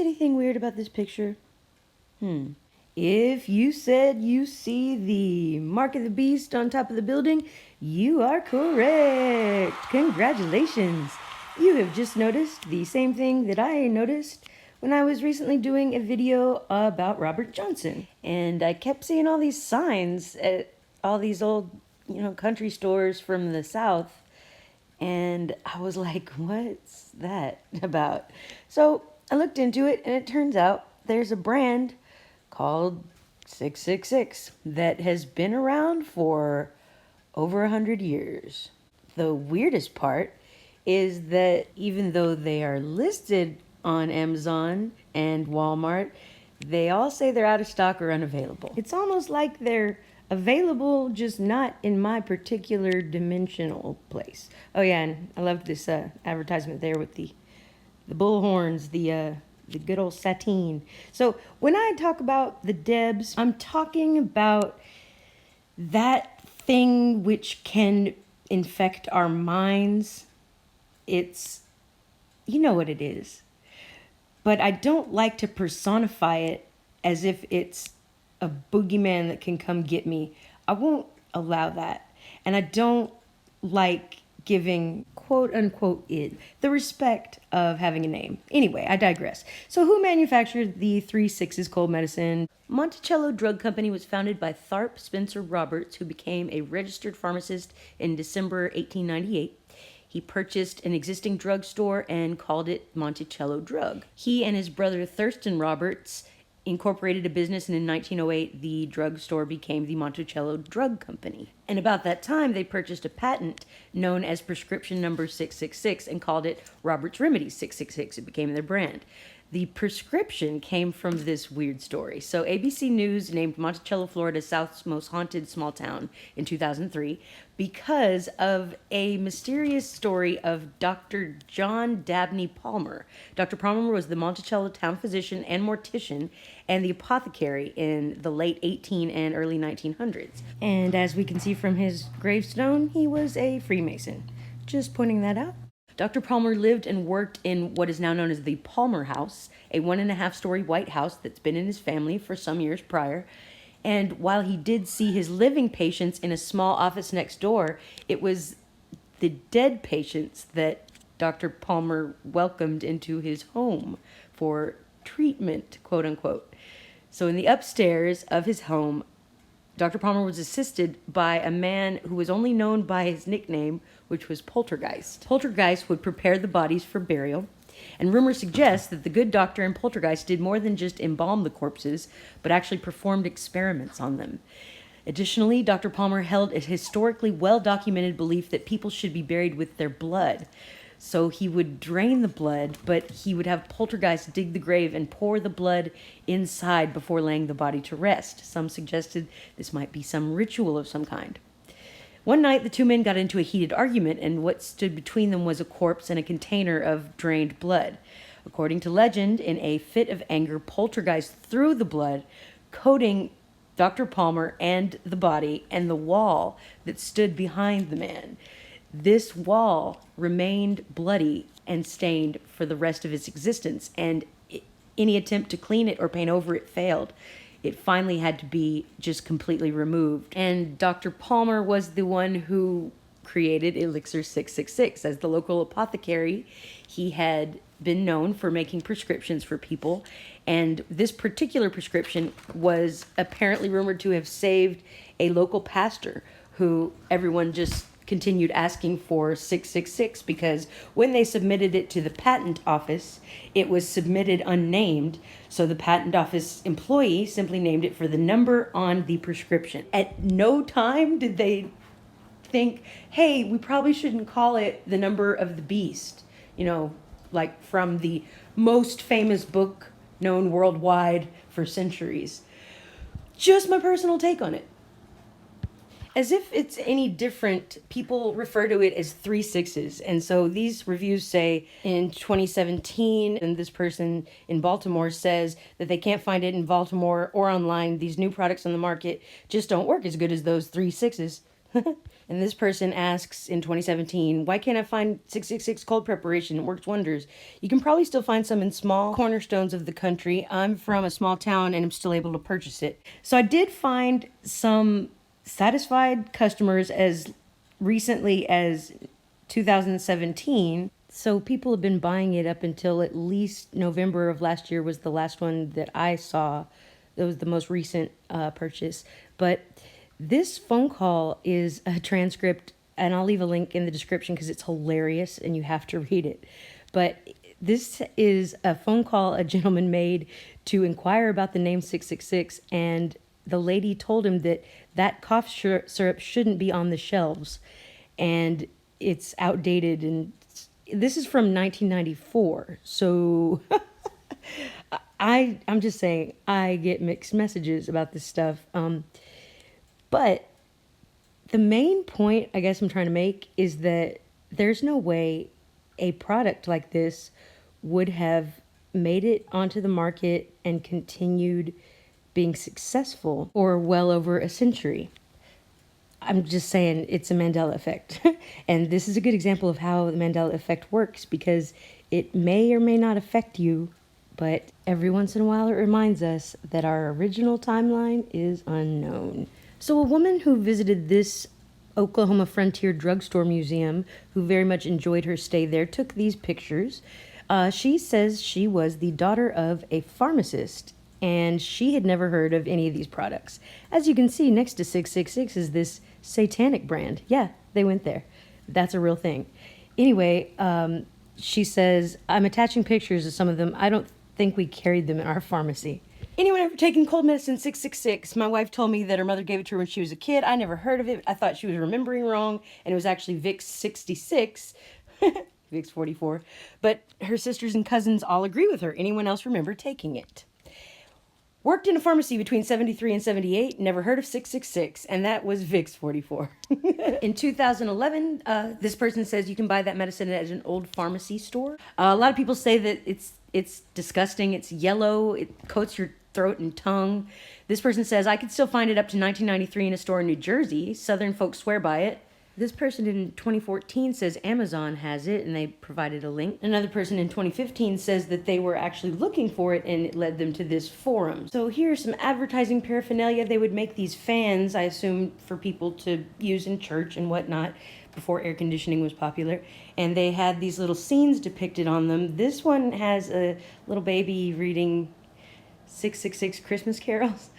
anything weird about this picture? If you said you see the mark of the beast on top of the building, you are correct. Congratulations. You have just noticed the same thing that I noticed when I was recently doing a video about Robert Johnson. And I kept seeing all these signs at all these old, country stores from the South. And I was like, what's that about? So I looked into it, and it turns out there's a brand called 666 that has been around for over 100 years. The weirdest part is that even though they are listed on Amazon and Walmart, they all say they're out of stock or unavailable. It's almost like they're available, just not in my particular dimensional place. Oh yeah, and I loved this advertisement there with the bull horns, the good old sateen. So when I talk about the Debs, I'm talking about that thing which can infect our minds. It's, you know what it is. But I don't like to personify it as if it's a boogeyman that can come get me. I won't allow that. And I don't like giving quote unquote it the respect of having a name. Anyway, I digress. So who manufactured the 3/6's cold medicine? Monticello Drug Company was founded by Tharp Spencer Roberts, who became a registered pharmacist in December 1898. He purchased an existing drugstore and called it Monticello Drug. He and his brother Thurston Roberts incorporated a business, and in 1908, the drugstore became the Monticello Drug Company. And about that time, they purchased a patent known as prescription number 666 and called it Robert's Remedies 666. It became their brand. The prescription came from this weird story. So ABC News named Monticello, Florida, South's most haunted small town in 2003 because of a mysterious story of Dr. John Dabney Palmer. Dr. Palmer was the Monticello town physician and mortician and the apothecary in the late 18 and early 1900s. And as we can see from his gravestone, he was a Freemason. Just pointing that out. Dr. Palmer lived and worked in what is now known as the Palmer House, a 1.5-story white house that's been in his family for some years prior. And while he did see his living patients in a small office next door, it was the dead patients that Dr. Palmer welcomed into his home for treatment, quote unquote. So in the upstairs of his home, Dr. Palmer was assisted by a man who was only known by his nickname, which was Poltergeist. Poltergeist would prepare the bodies for burial, and rumor suggests that the good doctor and Poltergeist did more than just embalm the corpses, but actually performed experiments on them. Additionally, Dr. Palmer held a historically well-documented belief that people should be buried with their blood. So he would drain the blood, but he would have Poltergeist dig the grave and pour the blood inside before laying the body to rest. Some suggested this might be some ritual of some kind. One night, the two men got into a heated argument, and what stood between them was a corpse and a container of drained blood. According to legend, in a fit of anger, Poltergeist threw the blood, coating Dr. Palmer and the body and the wall that stood behind the man. This wall remained bloody and stained for the rest of its existence, and any attempt to clean it or paint over it failed. It finally had to be just completely removed. And Dr. Palmer was the one who created Elixir 666. As the local apothecary, he had been known for making prescriptions for people, and this particular prescription was apparently rumored to have saved a local pastor who everyone just continued asking for 666 because when they submitted it to the patent office, it was submitted unnamed. So the patent office employee simply named it for the number on the prescription. At no time did they think, hey, we probably shouldn't call it the number of the beast, like from the most famous book known worldwide for centuries. Just my personal take on it. As if it's any different, people refer to it as 3/6s. And so these reviews say in 2017, and this person in Baltimore says that they can't find it in Baltimore or online. These new products on the market just don't work as good as those 3/6s. And this person asks in 2017, why can't I find 666 cold preparation? It works wonders. You can probably still find some in small cornerstones of the country. I'm from a small town and I'm still able to purchase it. So I did find some satisfied customers as recently as 2017. So people have been buying it up until at least November of last year was the last one that I saw. That was the most recent purchase. But this phone call is a transcript, and I'll leave a link in the description because it's hilarious and you have to read it. But this is a phone call a gentleman made to inquire about the name 666, and the lady told him that that cough syrup shouldn't be on the shelves, and it's outdated, and this is from 1994. So I'm just saying, I get mixed messages about this stuff. But the main point I guess I'm trying to make is that there's no way a product like this would have made it onto the market and continued being successful for well over a century. I'm just saying it's a Mandela Effect. And this is a good example of how the Mandela Effect works, because it may or may not affect you, but every once in a while it reminds us that our original timeline is unknown. So a woman who visited this Oklahoma Frontier Drugstore Museum, who very much enjoyed her stay there, took these pictures. She says she was the daughter of a pharmacist, and she had never heard of any of these products. As you can see, next to 666 is this satanic brand. Yeah, they went there. That's a real thing. Anyway, she says, I'm attaching pictures of some of them. I don't think we carried them in our pharmacy. Anyone ever taken cold medicine 666? My wife told me that her mother gave it to her when she was a kid. I never heard of it. I thought she was remembering wrong, and it was actually Vicks 66, Vicks 44. But her sisters and cousins all agree with her. Anyone else remember taking it? Worked in a pharmacy between 73 and 78, never heard of 666, and that was Vicks 44. In 2011, this person says you can buy that medicine at an old pharmacy store. A lot of people say that it's disgusting, it's yellow, it coats your throat and tongue. This person says, I could still find it up to 1993 in a store in New Jersey. Southern folks swear by it. This person in 2014 says Amazon has it, and they provided a link. Another person in 2015 says that they were actually looking for it, and it led them to this forum. So here's some advertising paraphernalia. They would make these fans, I assume, for people to use in church and whatnot, before air conditioning was popular. And they had these little scenes depicted on them. This one has a little baby reading 666 Christmas carols.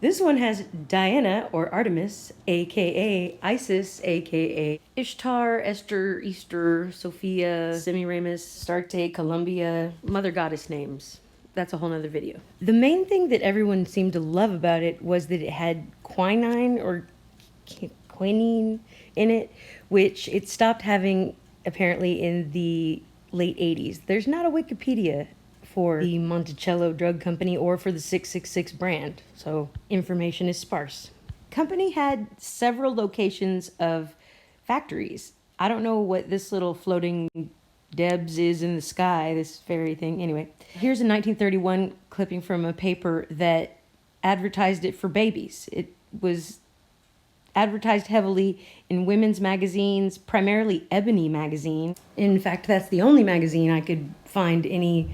This one has Diana, or Artemis, aka Isis, aka Ishtar, Esther, Easter, Sophia, Semiramis, Astarte, Columbia, mother goddess names. That's a whole nother video. The main thing that everyone seemed to love about it was that it had quinine or quinine in it, which it stopped having apparently in the late 80s. There's not a Wikipedia for the Monticello Drug Company or for the 666 brand, so information is sparse. Company had several locations of factories. I don't know what this little floating Debs is in the sky, this fairy thing. Anyway, here's a 1931 clipping from a paper that advertised it for babies. It was advertised heavily in women's magazines, primarily Ebony magazine. In fact, that's the only magazine I could find any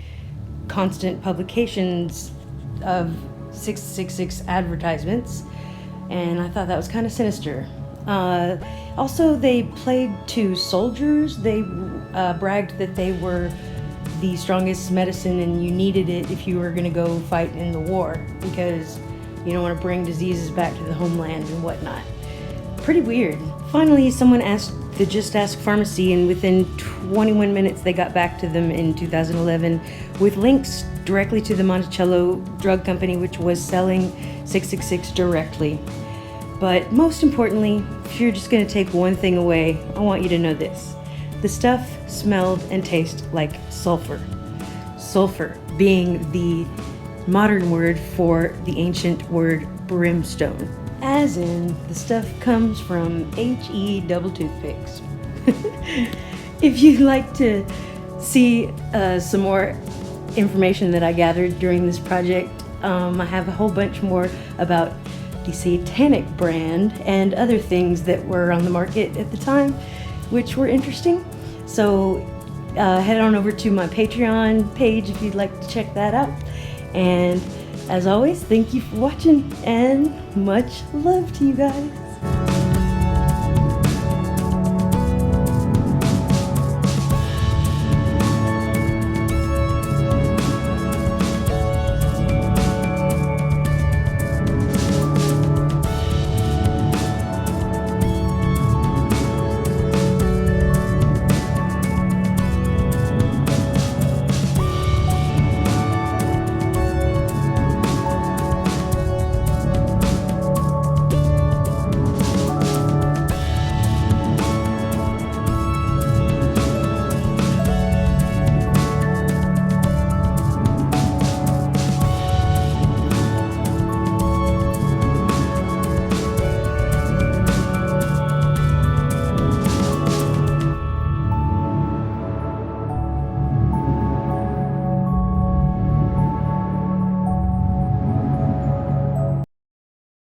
constant publications of 666 advertisements, and I thought that was kind of sinister. Also, they played to soldiers. They bragged that they were the strongest medicine and you needed it if you were going to go fight in the war, because you don't want to bring diseases back to the homeland and whatnot. Pretty weird. Finally, someone asked the Just Ask Pharmacy, and within 21 minutes they got back to them in 2011 with links directly to the Monticello Drug Company, which was selling 666 directly. But most importantly, if you're just going to take one thing away, I want you to know this. The stuff smelled and tasted like sulfur. Sulfur being the modern word for the ancient word brimstone. As in, the stuff comes from HE double toothpicks. If you'd like to see some more information that I gathered during this project, I have a whole bunch more about the Satanic brand, and other things that were on the market at the time, which were interesting. So head on over to my Patreon page if you'd like to check that out. And as always, thank you for watching, and much love to you guys.